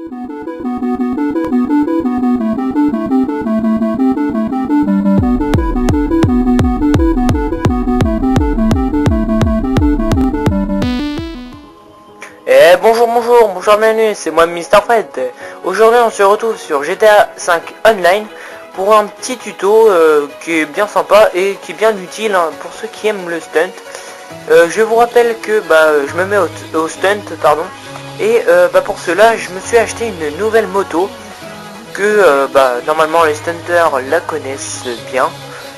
Bonjour, bienvenue, c'est moi Mr Fred. Aujourd'hui on se retrouve sur GTA 5 Online pour un petit tuto qui est bien sympa et qui est bien utile pour ceux qui aiment le stunt. Je vous rappelle que je me mets au stunt, pardon, et pour cela je me suis acheté une nouvelle moto que normalement les stunters la connaissent bien,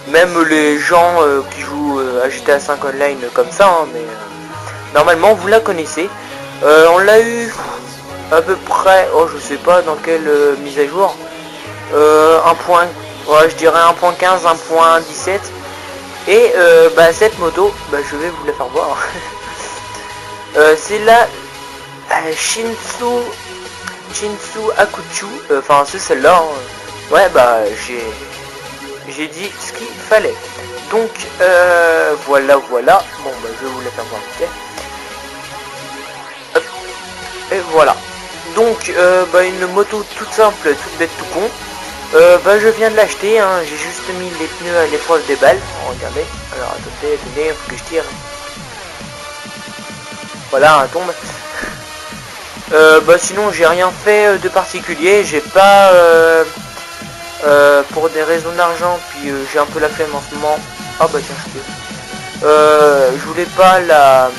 même les gens qui jouent à GTA 5 Online comme ça, mais normalement vous la connaissez. On l'a eu à peu près, je sais pas dans quelle mise à jour, je dirais 1.15, 1.17, et cette moto, je vais vous la faire voir. C'est la Shinsu Akuchu, enfin c'est celle-là. Ouais, j'ai dit ce qu'il fallait. Donc voilà. Bon, je vais vous la faire voir. Okay. Et voilà. Donc une moto toute simple, toute bête, tout con. Je viens de l'acheter, j'ai juste mis les pneus à l'épreuve des balles. Regardez. Alors attendez, faut que je tire. Voilà, un tombe. Sinon j'ai rien fait de particulier. J'ai pas pour des raisons d'argent, puis j'ai un peu la flemme en ce moment. Je voulais pas la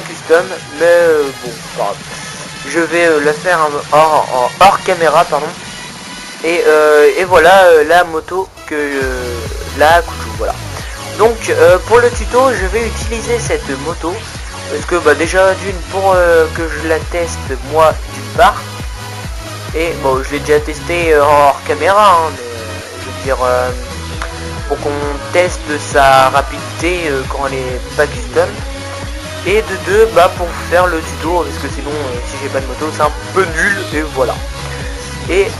custom, mais bon, pas grave. Je vais la faire hors caméra, pardon. Et voilà la moto que la Kuchu, voilà. Donc pour le tuto, je vais utiliser cette moto parce que déjà d'une pour que je la teste moi d'une part. Et bon, je l'ai déjà testé hors caméra, mais je veux dire pour qu'on teste sa rapidité quand elle est pas custom. Et de deux, pour faire le tuto, parce que sinon si j'ai pas de moto c'est un peu nul, et voilà. Et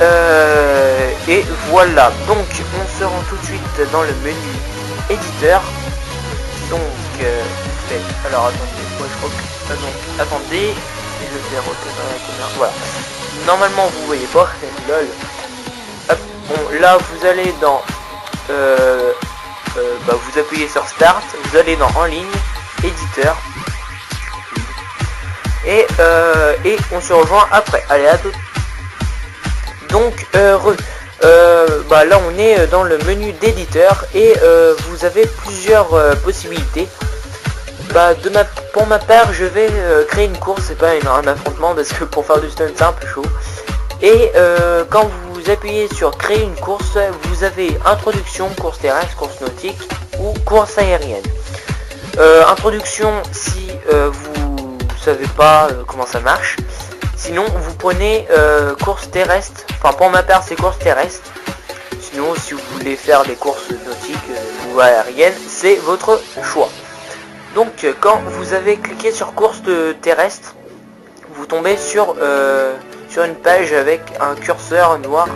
voilà, donc on se rend tout de suite dans le menu éditeur. Donc alors attendez, moi je crois que attendez, je vais recaméra la caméra, voilà. Normalement vous voyez pas, lol. Hop, bon là vous allez dans vous appuyez sur start, vous allez dans en ligne, éditeur. Et on se rejoint après. Allez, à tout. Donc là on est dans le menu d'éditeur et vous avez plusieurs possibilités. Pour ma part je vais créer une course, c'est pas un affrontement parce que pour faire du stunt c'est un peu chaud. Et quand vous appuyez sur créer une course, vous avez introduction, course terrestre, course nautique ou course aérienne. Introduction si vous savez pas comment ça marche. Sinon vous prenez course terrestre, enfin pour ma part c'est course terrestre. Sinon si vous voulez faire des courses nautiques ou aériennes, c'est votre choix. Donc quand vous avez cliqué sur course terrestre, vous tombez sur une page avec un curseur noir,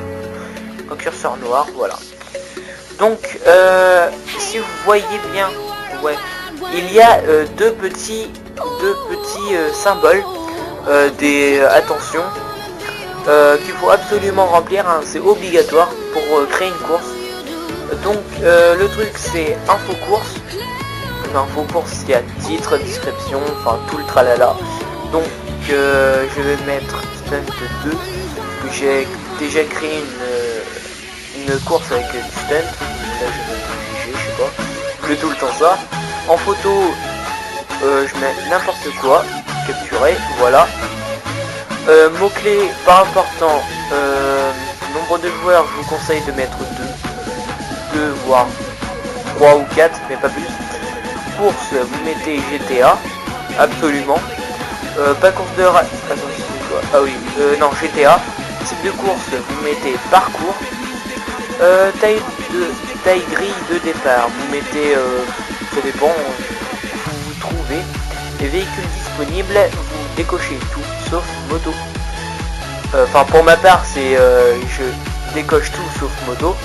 voilà. Donc si vous voyez bien, ouais, il y a deux petits symboles attention qu'il faut absolument remplir, c'est obligatoire pour créer une course. Donc le truc c'est info course. Il y a titre, description, enfin tout le tralala. Donc je vais mettre stunt 2 que j'ai déjà créé une course avec du stunt. Là je vais je sais pas, je fais tout le temps ça. En photo je mets n'importe quoi, capturer, voilà. Mots-clés pas important, nombre de joueurs, je vous conseille de mettre 2 voire 3 ou 4, mais pas plus. Course, vous mettez GTA, absolument. Pas course de race, non, GTA. Type de course, vous mettez parcours. Taille grille de départ, vous mettez, ça dépend, vous trouvez. Les véhicules disponibles, vous décochez tout sauf moto. Enfin pour ma part c'est je décoche tout sauf moto,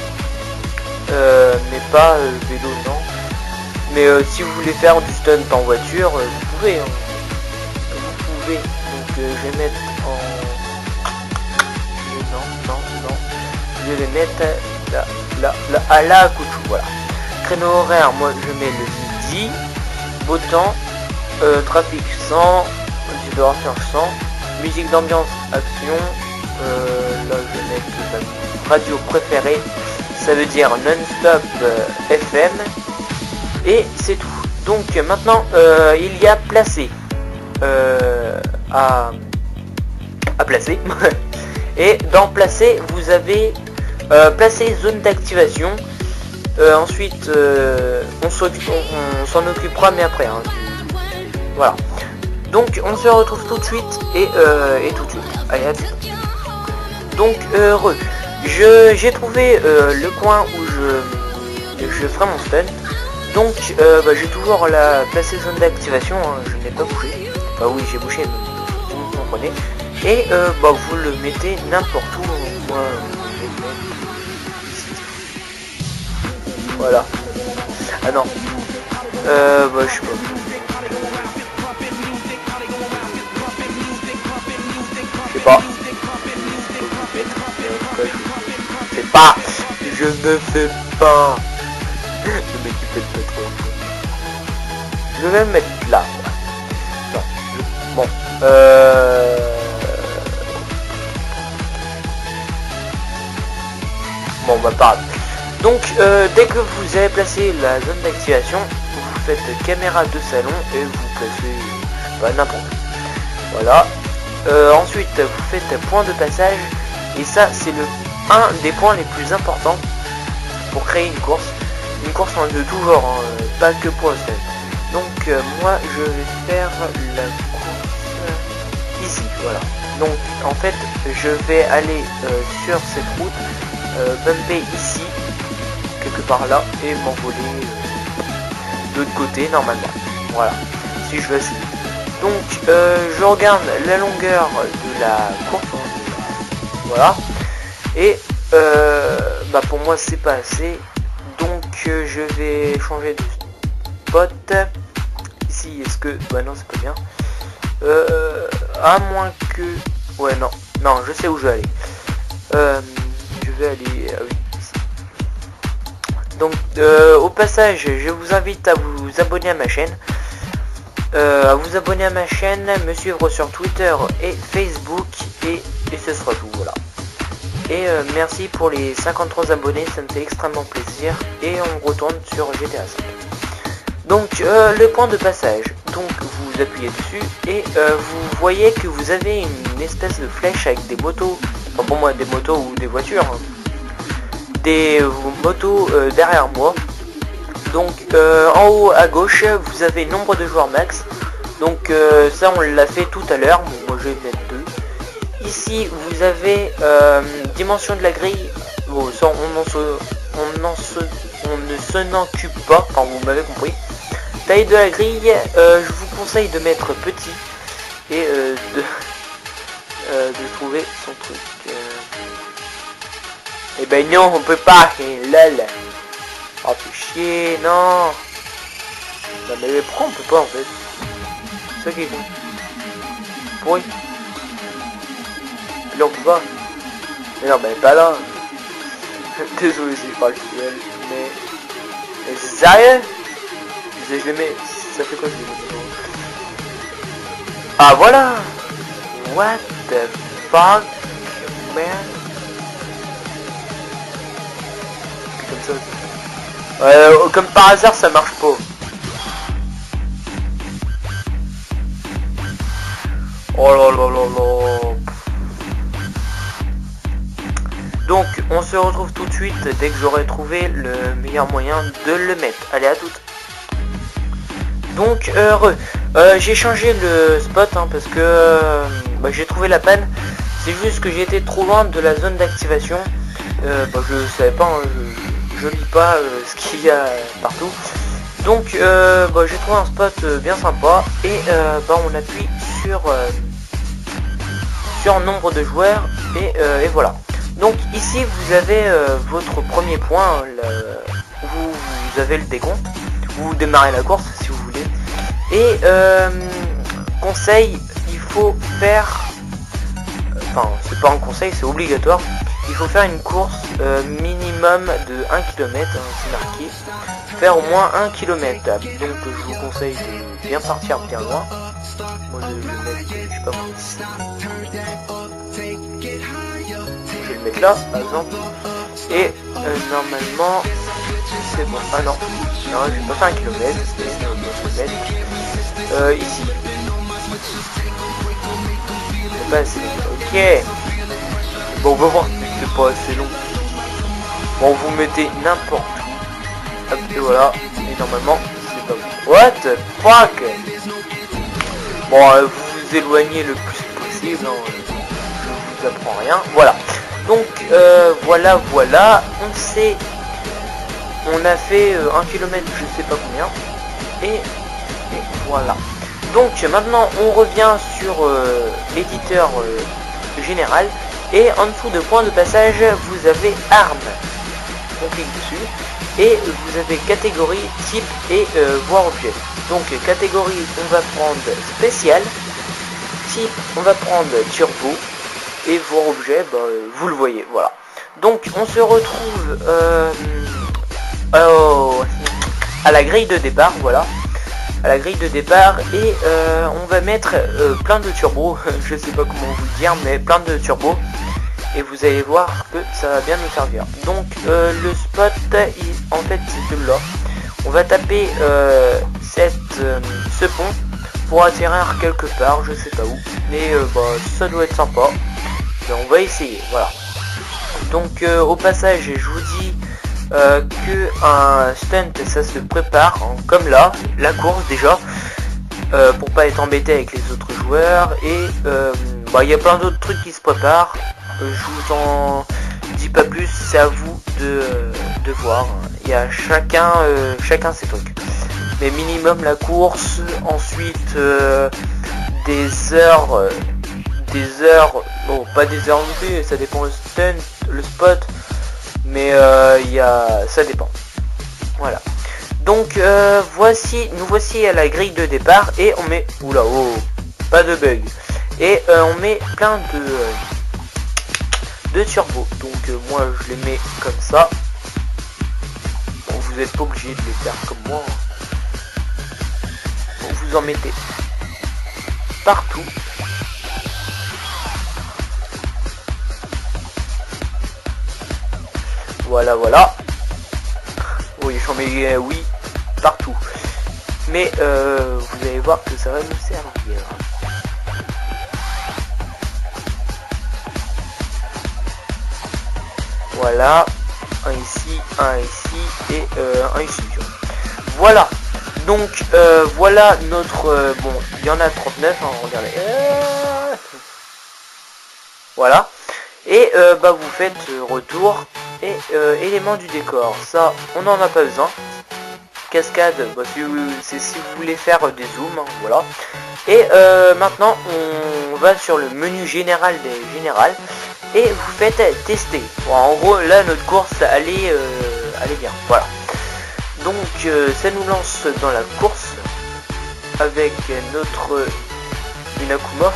mais pas vélo, non. Mais si vous voulez faire du stunt en voiture, vous pouvez, vous pouvez. Donc je vais mettre je vais mettre à la couture. Voilà. Créneau horaire, moi je mets le midi. Beau temps. Trafic 100. Température 100. Musique d'ambiance, action. Là je vais mettre ma radio préférée. Ça veut dire non-stop FM. Et c'est tout. Donc maintenant il y a placé à placer. Et dans placer vous avez placer zone d'activation. Ensuite on s'en occupera mais après hein. Voilà. Donc on se retrouve tout de suite et tout de suite. Allez à tout. Donc j'ai trouvé le coin où je ferai mon stun. Donc j'ai toujours la placée zone d'activation, hein, je n'ai pas bougé. Enfin oui j'ai bougé, mais vous comprenez. Et vous le mettez n'importe où. Moi, voilà. Ah non. Je sais pas. Je sais pas. Je ne fais pas. Le mec il pète pas trop. Je vais me mettre là. Non. Bon. Bon bah pas grave. Donc dès que vous avez placé la zone d'activation, vous faites caméra de salon et vous placez n'importe où. Voilà. Ensuite vous faites point de passage et ça c'est un des points les plus importants pour créer une course. Une course en de tout genre, hein, pas que pour le seul. Donc moi je vais faire la course ici, voilà. Donc en fait je vais aller sur cette route, bumper ici, quelque part là, et m'envoler de l'autre côté normalement. Voilà, si je veux essayer. Donc je regarde la longueur de la course, voilà. Et pour moi c'est pas assez. Donc je vais changer de spot. Ici est-ce que... non c'est pas bien. À moins que... Ouais non. Non je sais où je vais aller. Je vais aller... oui, ici. Donc au passage je vous invite à vous abonner à ma chaîne. Me suivre sur Twitter et Facebook. Et ce sera tout, voilà. Et merci pour les 53 abonnés, ça me fait extrêmement plaisir. Et on retourne sur GTA 5. Donc le point de passage, donc vous appuyez dessus et vous voyez que vous avez une espèce de flèche avec des motos, enfin pour moi des motos ou des voitures, hein. Des motos derrière moi. Donc en haut à gauche vous avez nombre de joueurs max. Donc ça on l'a fait tout à l'heure, moi je vais mettre 2. Ici vous avez dimension de la grille. Bon, ça on ne s'en occupe pas, enfin vous m'avez compris. Taille de la grille, je vous conseille de mettre petit et de trouver son truc. Et ben non, on peut pas, et lol. Oh fais chier, non. Non mais pourquoi on peut pas en fait? C'est ça qui est con. Pourri. Là on peut pas. Mais non mais pas là. Désolé si je parle ciel, mais c'est sérieux? Je les mets. Ça fait quoi je les mets? Ah voilà. What the fuck man. Comme ça. Comme par hasard ça marche pas. Oh là là là là. Donc on se retrouve tout de suite dès que j'aurai trouvé le meilleur moyen de le mettre. Allez à toutes. Donc j'ai changé le spot hein, parce que j'ai trouvé la panne. C'est juste que j'étais trop loin de la zone d'activation. Je savais pas, hein, je lis pas ce qu'il y a partout. Donc j'ai trouvé un spot bien sympa et on appuie sur nombre de joueurs et voilà. Donc ici vous avez votre premier point, vous avez le décompte, vous démarrez la course si vous voulez. Et conseil, il faut faire enfin c'est pas un conseil, c'est obligatoire. Il faut faire une course minimum de 1 km, hein, c'est marqué. Faire au moins 1 km. Donc je vous conseille de bien partir bien loin. Moi je vais le mettre, je sais pas moi ici. Je vais le mettre là par exemple. Et normalement c'est bon. Ah non, non je vais pas faire 1 km, je vais mettre ici. C'est pas assez long. Ok. Bon on va voir si c'est pas assez long. Bon vous mettez n'importe où. Hop, et voilà. Et normalement c'est pas bon. What the fuck. Bon vous vous éloignez le plus possible, hein. Je vous apprends rien. Voilà. Donc voilà. On a fait 1 km je sais pas combien. Et voilà. Donc maintenant on revient sur l'éditeur général. Et en dessous de point de passage vous avez armes. On clique dessus. Et vous avez catégorie, type et voir objet. Donc catégorie on va prendre spécial. Type on va prendre turbo. Et voir objet, bah, vous le voyez, voilà. Donc on se retrouve à la grille de départ, voilà. À la grille de départ et on va mettre plein de turbos, je sais pas comment vous le dire, mais plein de turbos. Et vous allez voir que ça va bien nous servir. Donc le spot, en fait c'est celui-là. On va taper ce pont pour atterrir quelque part, je sais pas où. Mais bah, ça doit être sympa. Et on va essayer, voilà. Donc au passage, je vous dis que un stunt ça se prépare hein, comme là, la course déjà, pour pas être embêté avec les autres joueurs. Et bah, y a plein d'autres trucs qui se préparent. Je vous en dis pas plus, c'est à vous de voir. Il y a chacun ses trucs. Mais minimum la course, ensuite des heures, bon pas des heures non plus, ça dépend le stunt, le spot, mais ça dépend. Voilà. Donc nous voici à la grille de départ et on met, oula, oh, pas de bug. Et on met plein de turbo. Donc moi je les mets comme ça. Bon, vous n'êtes pas obligé de les faire comme moi. Bon, vous en mettez partout. Voilà. Oui, j'en mets oui partout. Mais vous allez voir que ça va nous servir. Voilà, un ici et un ici. Voilà. Donc voilà notre bon, il y en a 39, hein, regardez. Voilà. Et bah vous faites retour et éléments du décor. Ça, on n'en a pas besoin. Cascade, bah, c'est si vous voulez faire des zooms, hein, voilà. Et maintenant on va sur le menu général des générales et vous faites tester. Bon, en gros là notre course elle est bien, voilà. Donc ça nous lance dans la course avec notre Inakuma.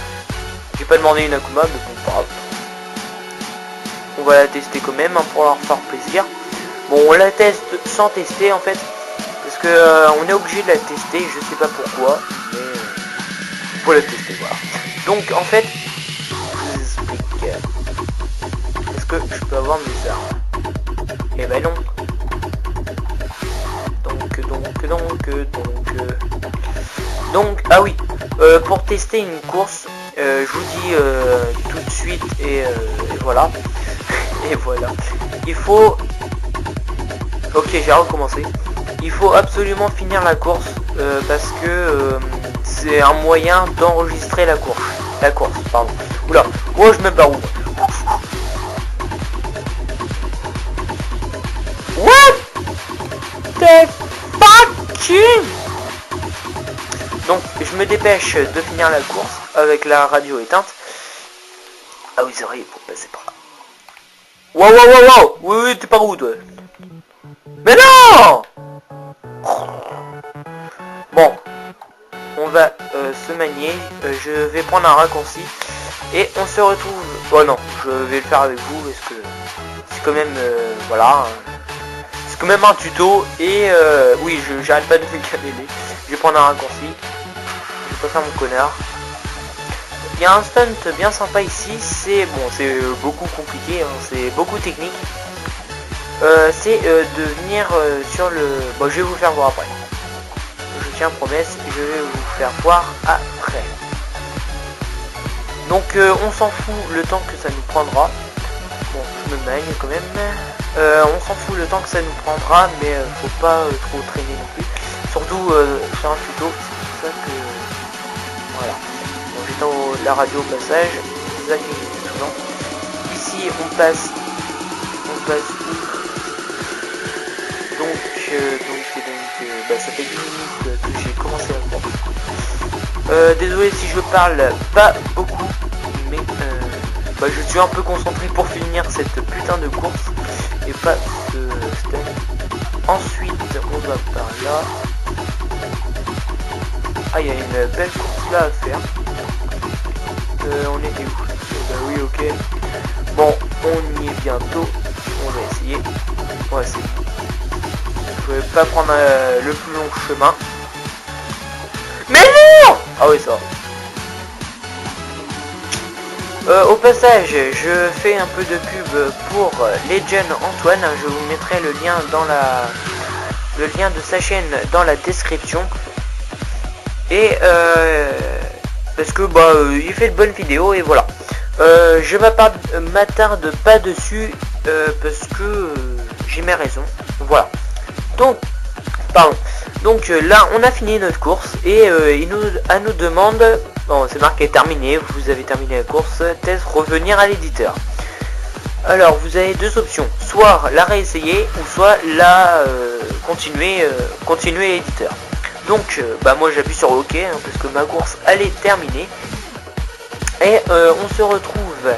J'ai pas demandé Inakuma mais bon, pas grave. On va la tester quand même hein, pour leur faire plaisir. Bon, on la teste sans tester en fait, parce que on est obligé de la tester, je sais pas pourquoi, mais faut la tester, voilà. Donc en fait, je vous explique. Est-ce que je peux avoir mes armes? Eh ben non. Donc ah oui, pour tester une course, je vous dis tout de suite et voilà. Et voilà. Il faut... Ok, j'ai recommencé. Il faut absolument finir la course parce que c'est un moyen d'enregistrer la course. La course, pardon. Oula, moi je me barre où? What the fuck? Donc je me dépêche de finir la course avec la radio éteinte. Ah oui c'est vrai, il faut passer par là. Wow. Oui, t'es par où toi? Mais non. Bon, on va se manier. Je vais prendre un raccourci Et on se retrouve... Oh non, je vais le faire avec vous parce que c'est quand même... voilà. C'est quand même un tuto. Et oui, j'arrête pas de me caméler. Je vais prendre un raccourci. Je vais pas faire mon connard. Il y a un stunt bien sympa ici. C'est bon, c'est beaucoup compliqué. Hein, c'est beaucoup technique. C'est de venir sur le... Bon, je vais vous faire voir après. Je tiens promesse. Je vais vous faire voir après. Donc on s'en fout le temps que ça nous prendra. Bon, je me mène quand même. On s'en fout le temps que ça nous prendra, mais faut pas trop traîner non plus. Surtout sur un tuto, c'est pour ça que... Voilà. Bon, j'éteins la radio au passage. C'est ça qui est souvent. Ici on passe où? Donc, ça fait 10 minutes que j'ai commencé à voir. Désolé si je parle pas beaucoup, mais je suis un peu concentré pour finir cette putain de course et pas ce step. Ensuite, on va par là. Ah, il y a une belle course là à faire. On était où? Bah oui, ok. Bon, on y est bientôt. On va essayer. Ouais, c'est bon. Je vais pas prendre le plus long chemin. Mais non! Ah oui, ça. Au passage, je fais un peu de pub pour Legend Antoine. Je vous mettrai le lien dans le lien de sa chaîne dans la description. Et parce que il fait de bonnes vidéos et voilà. Je m'attarde pas dessus parce que j'ai mes raisons. Voilà. Donc, pardon. Donc là, on a fini notre course et il nous demande, bon, c'est marqué terminé, vous avez terminé la course, test revenir à l'éditeur. Alors, vous avez deux options, soit la réessayer ou soit la continuer l'éditeur. Donc, moi j'appuie sur OK hein, parce que ma course elle est terminée et on se retrouve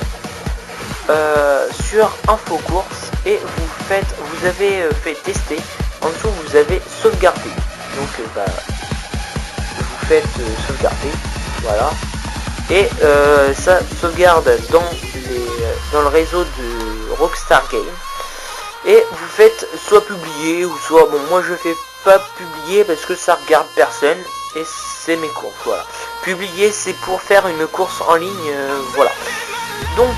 sur info course et vous avez fait tester. En dessous vous avez sauvegardé. Donc vous faites sauvegarder. Voilà. Et ça sauvegarde dans le réseau de Rockstar Game. Et vous faites soit publier ou soit... Bon, moi je fais pas publier parce que ça regarde personne. Et c'est mes courses. Voilà. Publier c'est pour faire une course en ligne. Voilà. Donc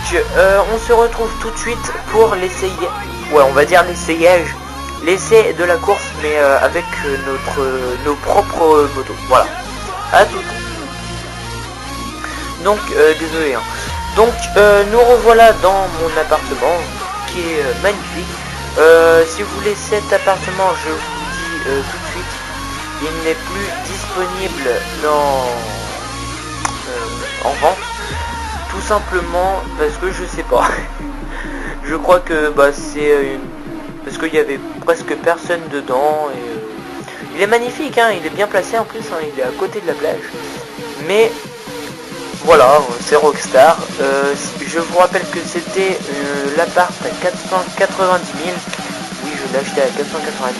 on se retrouve tout de suite pour l'essayer. Ouais, on va dire l'essayage. L'essai de la course mais avec nos propres motos. Voilà. À tout. Donc désolé hein. Donc nous revoilà dans mon appartement qui est magnifique. Si vous voulez cet appartement, je vous dis tout de suite, il n'est plus disponible en vente. Tout simplement parce que je sais pas. Je crois que c'est parce qu'il y avait presque personne dedans et il est magnifique hein, il est bien placé en plus hein, il est à côté de la plage. Mais voilà, c'est Rockstar. Je vous rappelle que c'était l'appart à 490 000. Oui, je l'ai acheté à 490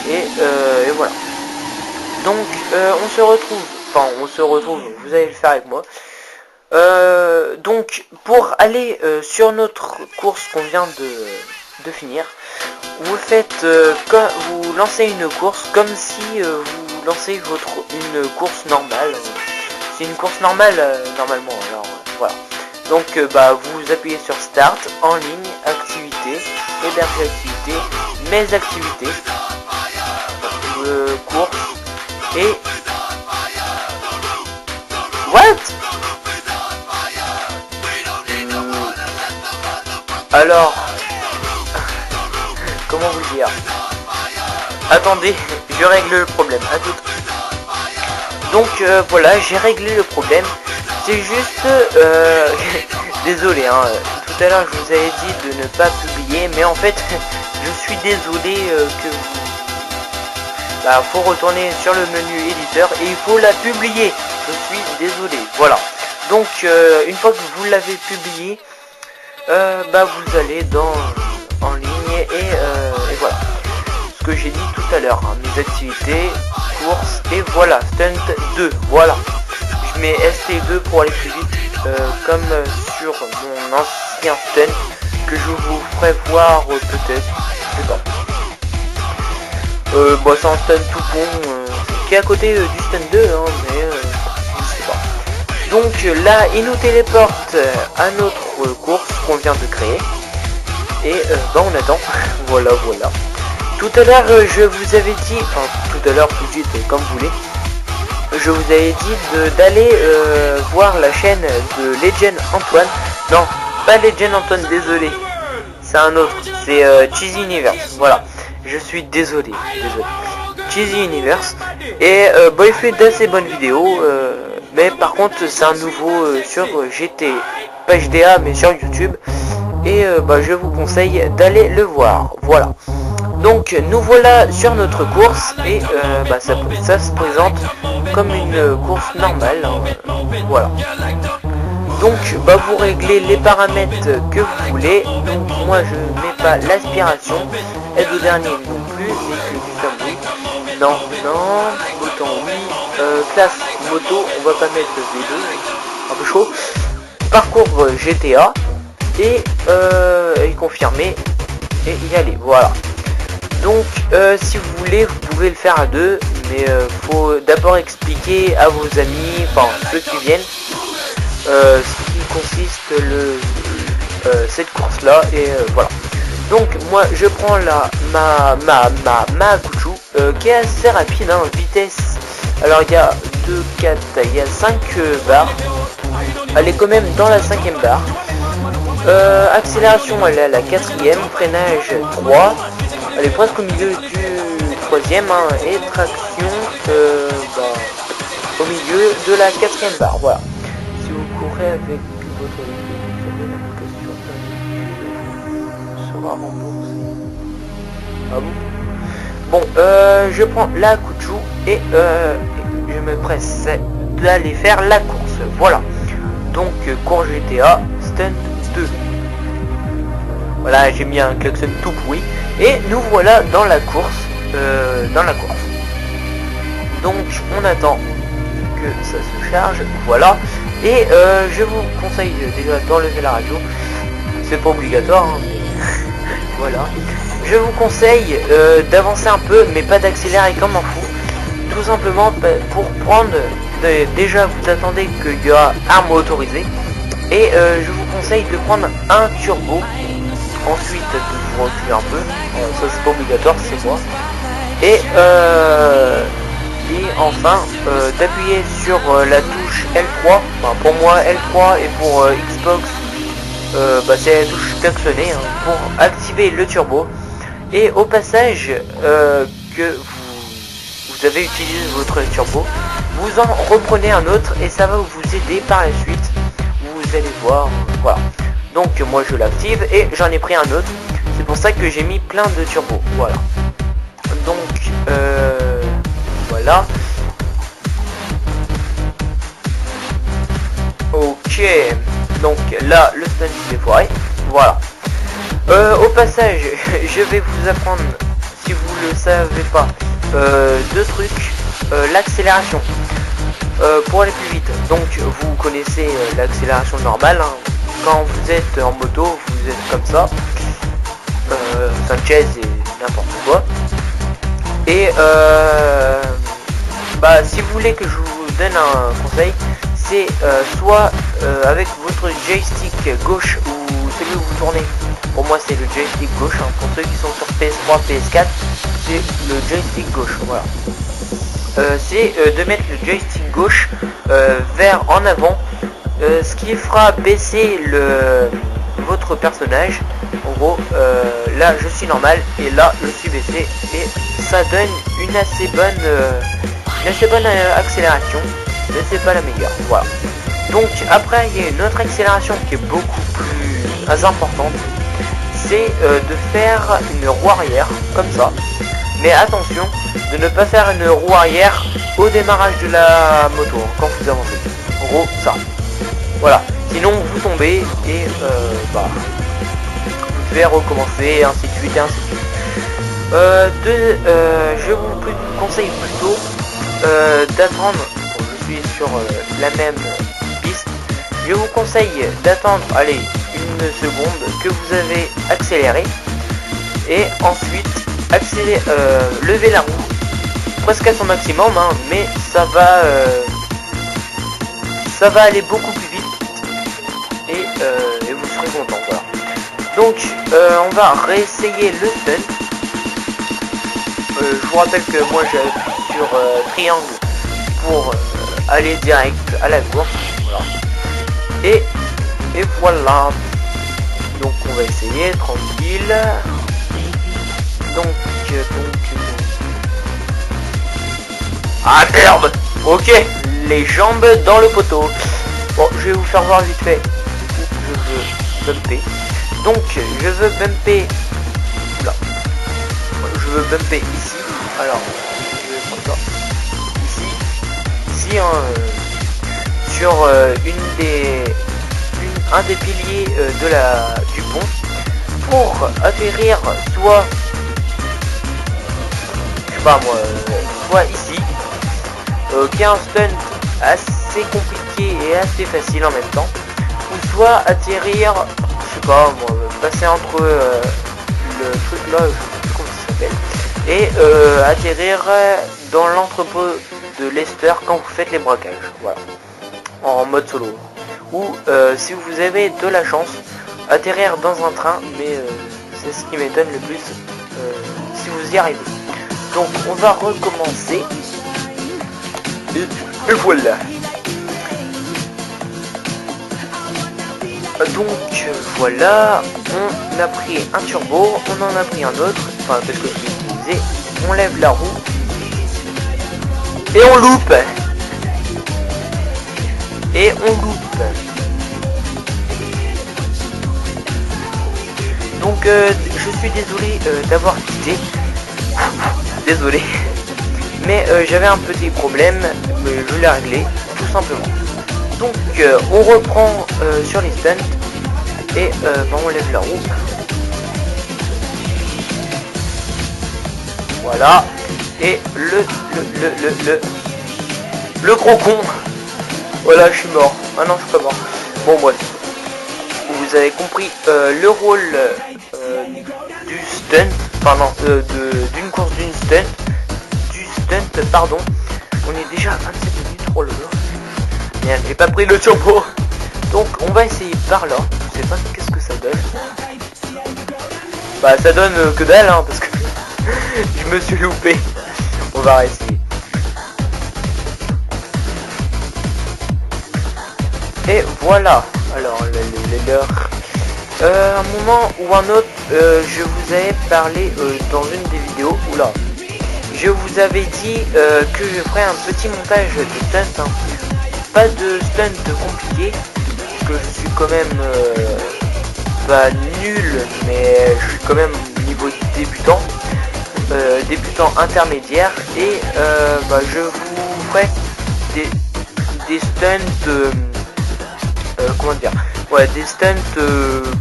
000. Et voilà. Donc on se retrouve, vous allez le faire avec moi. Donc pour aller sur notre course qu'on vient de finir, vous faites vous lancez une course comme si vous lancez une course normale. C'est une course normale normalement. Alors voilà. Donc vous appuyez sur Start, en ligne, activité, héberger activité, mes activités, course et what? Alors, comment vous le dire? Attendez, je règle le problème. À tout. Donc voilà, j'ai réglé le problème. C'est juste, désolé, hein. Tout à l'heure je vous avais dit de ne pas publier, mais en fait, je suis désolé que faut retourner sur le menu éditeur et il faut la publier. Je suis désolé. Voilà. Donc une fois que vous l'avez publié, vous allez en ligne et voilà ce que j'ai dit tout à l'heure, hein, mes activités, courses et voilà, stunt 2, voilà, je mets ST2 pour aller plus vite comme sur mon ancien stun que je vous ferai voir peut-être, je sais pas. Bon, c'est un stun tout con qui est à côté du stun 2, hein, mais je sais pas. Donc là, il nous téléporte à notre course qu'on vient de créer. Et bah on attend. Voilà. Tout à l'heure, je vous avais dit, enfin tout à l'heure, tout de suite, comme vous voulez, je vous avais dit d'aller voir la chaîne de Legend Antoine. Non, pas Legend Antoine, désolé. C'est un autre, c'est Cheesy Universe. Voilà, je suis désolé. Cheesy Universe. Et bah, il fait d'assez bonnes vidéos. Mais par contre, c'est un nouveau sur GT, pas HDA, mais sur YouTube. Et bah, je vous conseille d'aller le voir. Voilà. Donc nous voilà sur notre course et bah, ça se présente comme une course normale. Voilà. Donc bah, vous réglez les paramètres que vous voulez. Donc moi je mets pas l'aspiration. Aide au dernier non plus. Oui. Non. Bouton oui. Classe moto, on va pas mettre V2. Un peu chaud. Parcours GTA. Et confirmer. Et y aller. Voilà. Donc si vous voulez, vous pouvez le faire à deux, mais faut d'abord expliquer à vos amis, enfin ceux qui viennent, ce qui consiste cette course là, et voilà. Donc moi je prends la ma Kuchu, qui est assez rapide, hein, vitesse. Alors il y a 2, 4, il y a 5 barres. Elle est quand même dans la 5ème barre. Accélération, elle est à la 4ème, freinage 3. Elle est presque au milieu du 3ème, hein, et traction bah, au milieu de la 4ème barre. Voilà. Si vous courez avec votre véhicule, l'application sera remboursée. Ah bon? Bon, je prends la Kuchu et je me presse d'aller faire la course. Voilà. Donc cours GTA Stunt 2. Voilà, j'ai mis un klaxon tout pourri. Et nous voilà dans la course. Donc on attend que ça se charge. Voilà. Et je vous conseille déjà d'enlever la radio. C'est pas obligatoire, hein, mais voilà. Je vous conseille d'avancer un peu, mais pas d'accélérer comme un fou. Tout simplement pour prendre... Déjà vous attendez qu'il y aura arme autorisée. Et je vous conseille de prendre un turbo. Ensuite de vous reculer un peu, ça c'est pas obligatoire, c'est moi. Et enfin d'appuyer sur la touche L3, enfin, pour moi L3 et pour Xbox bah, c'est la touche klaxonnée, hein, pour activer le turbo. Et au passage que vous avez utilisé votre turbo, vous en reprenez un autre et ça va vous aider par la suite. Vous allez voir, voilà. Donc moi je l'active et j'en ai pris un autre. C'est pour ça que j'ai mis plein de turbos. Voilà. Donc voilà. Ok. Donc là le stun il est foiré. Voilà. Au passage, je vais vous apprendre, si vous le savez pas, deux trucs. L'accélération. Pour aller plus vite. Donc vous connaissez l'accélération normale, hein. Quand vous êtes en moto, vous êtes comme ça, Sanchez et n'importe quoi. Et bah, si vous voulez que je vous donne un conseil, c'est soit avec votre joystick gauche ou celui où vous tournez. Pour moi c'est le joystick gauche, hein. Pour ceux qui sont sur PS3, PS4, c'est le joystick gauche. Voilà. C'est de mettre le joystick gauche vers en avant. Ce qui fera baisser votre personnage. En gros, là je suis normal et là je suis baissé et ça donne une assez bonne accélération, mais c'est pas la meilleure. Voilà. Donc après il y a une autre accélération qui est beaucoup plus importante, c'est de faire une roue arrière comme ça. Mais attention de ne pas faire une roue arrière au démarrage de la moto, hein, quand vous avancez. En gros ça. Voilà, sinon vous tombez et bah, vous devez recommencer, ainsi de suite et ainsi de suite. Je vous conseille plutôt d'attendre, bon, je suis sur la même piste, je vous conseille d'attendre, allez, une seconde que vous avez accéléré et ensuite lever la roue presque à son maximum, hein, mais ça va aller beaucoup plus vite et vous serez content. Voilà. Donc on va réessayer le stunt. Je vous rappelle que moi j'appuie sur triangle pour aller direct à la course. Voilà. Et voilà. Donc on va essayer tranquille. Donc ah merde. Ok, les jambes dans le poteau. Bon, je vais vous faire voir vite fait où je veux bumper. Donc je veux bumper là. Je veux bumper ici. Alors je vais prendre ça ici hein, sur un des piliers du pont pour atterrir soit je sais pas moi soit ici qui est un stunt assez compliqué et assez facile en même temps, ou soit atterrir je sais pas moi passer entre le truc là, je sais plus comment ça s'appelle, et atterrir dans l'entrepôt de Lester quand vous faites les braquages, voilà, en mode solo, ou si vous avez de la chance atterrir dans un train, mais c'est ce qui m'étonne le plus si vous y arrivez. Donc on va recommencer et voilà. Donc voilà, on a pris un turbo, on en a pris un autre, enfin parce que je l'ai utilisé, on lève la roue et on loupe. Et on loupe. Donc je suis désolé d'avoir quitté. Désolé. Mais j'avais un petit problème, mais je l'ai réglé tout simplement. Donc on reprend sur les stunts et on lève la roue. Voilà. Et le gros con. Voilà, je suis mort. Ah non, je suis pas mort. Bon, bref. Vous avez compris le rôle du stunt. Enfin non, d'une course du stunt, pardon. On est déjà à 27 minutes. Oh là là. Merde, j'ai pas pris le turbo. Donc on va essayer par là. Je sais pas qu'est-ce que ça donne. Bah ça donne que dalle hein, parce que je me suis loupé. On va réessayer. Et voilà. Alors un moment ou un autre, je vous avais parlé dans une des vidéos. Oula. Je vous avais dit que je ferais un petit montage de stunt. Hein. Pas de stunt compliqué, parce que je suis quand même pas nul, mais je suis quand même niveau débutant, débutant intermédiaire, et je vous ferai des stunts, comment dire, ouais, des stunts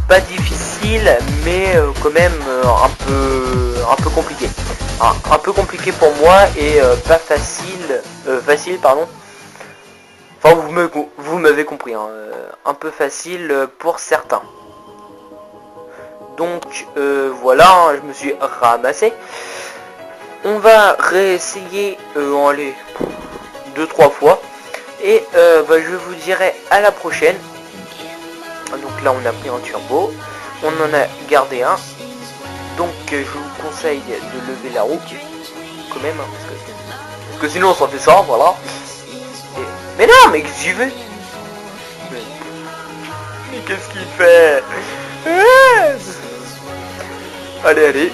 pas difficiles, mais quand même un peu compliqué, un peu compliqué pour moi et pas facile pardon. Enfin, vous m'avez compris, hein, un peu facile pour certains. Donc voilà, hein, je me suis ramassé. On va réessayer allez, 2-3 fois. Et je vous dirai à la prochaine. Donc là on a pris un turbo. On en a gardé un. Donc je vous conseille de lever la roue. Quand même, hein, parce que sinon ça fait ça, voilà. Mais non, mais j'y vais. Mais qu'est-ce qu'il fait? Allez.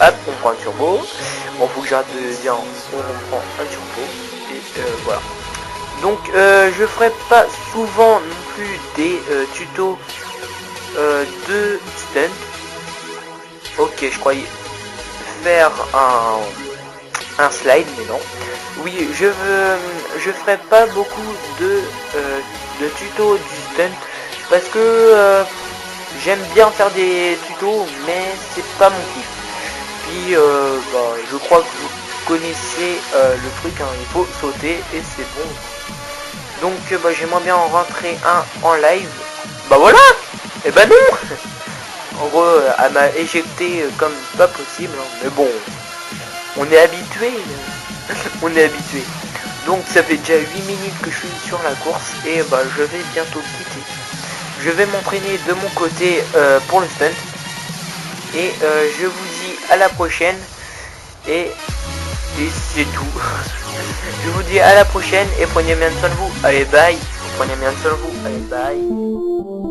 Hop, on prend un turbo. Bon, faut que j'arrête de dire, on prend un turbo. Et voilà. Donc, je ferai pas souvent non plus des tutos de stunt. Ok, je croyais faire un slide, mais non. Oui, je ferai pas beaucoup de tutos du stunt parce que j'aime bien faire des tutos, mais c'est pas mon kiff. Puis je crois que vous connaissez le truc, hein, il faut sauter et c'est bon. Donc bah, j'aimerais bien en rentrer un en live. Bah voilà. Et bah non. En gros, elle m'a éjecté comme pas possible, hein. Mais bon, on est habitué. On est habitué. Donc ça fait déjà 8 minutes que je suis sur la course et bah je vais bientôt quitter. Je vais m'entraîner de mon côté pour le stunt. Et je vous dis à la prochaine. Et c'est tout. Je vous dis à la prochaine et prenez bien soin de vous. Allez bye. Prenez bien soin de vous. Allez bye.